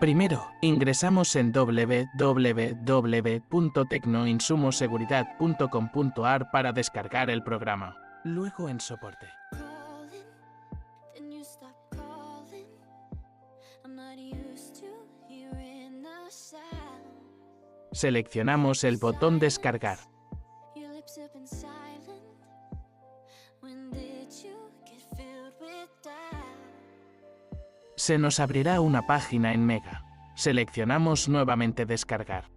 Primero, ingresamos en www.tecnoinsumoseguridad.com.ar para descargar el programa. Luego en soporte. Seleccionamos el botón Descargar. Se nos abrirá una página en Mega. Seleccionamos nuevamente Descargar.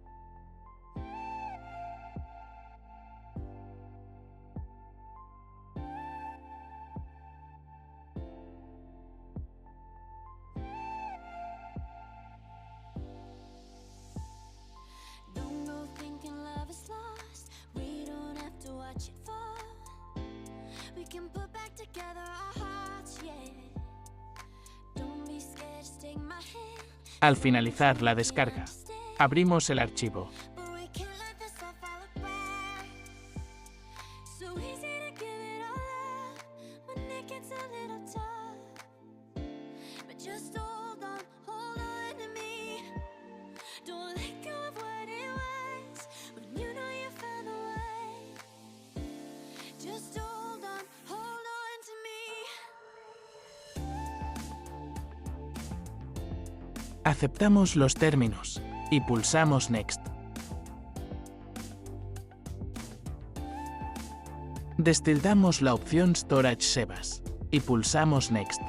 Al finalizar la descarga, abrimos el archivo. Aceptamos los términos y pulsamos Next. Destildamos la opción Storage Sebas y pulsamos Next.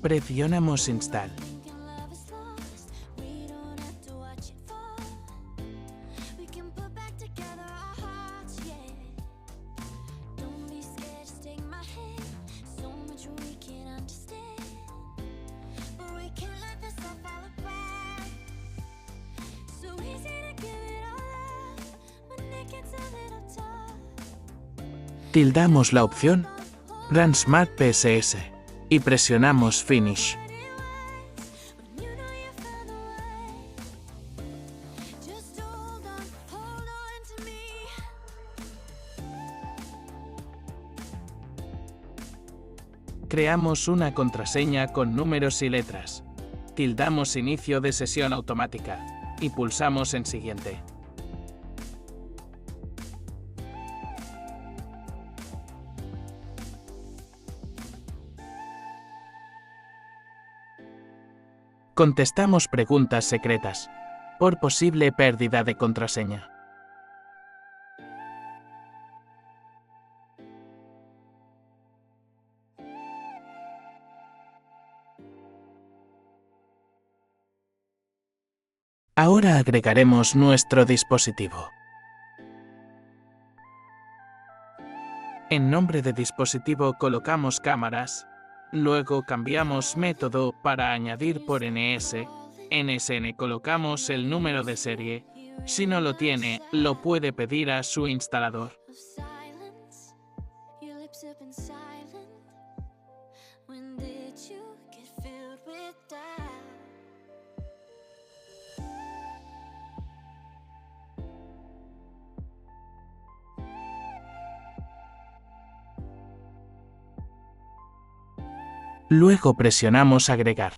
Presionamos Install. Tildamos la opción Run Smart PSS y presionamos Finish. Creamos una contraseña con números y letras. Tildamos Inicio de sesión automática y pulsamos en Siguiente. Contestamos preguntas secretas por posible pérdida de contraseña. Ahora agregaremos nuestro dispositivo. En nombre de dispositivo colocamos cámaras. Luego cambiamos método para añadir por NS. En SN colocamos el número de serie. Si no lo tiene, lo puede pedir a su instalador. Luego presionamos Agregar.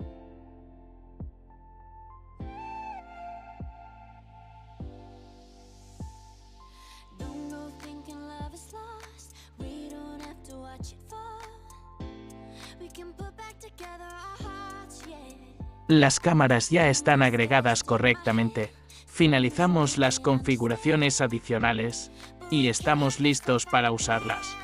Las cámaras ya están agregadas correctamente. Finalizamos las configuraciones adicionales y estamos listos para usarlas.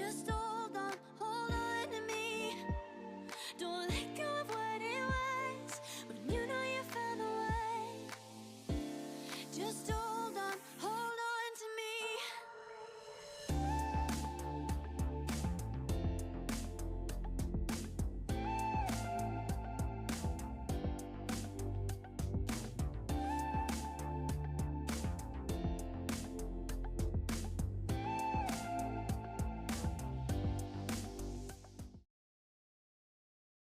Just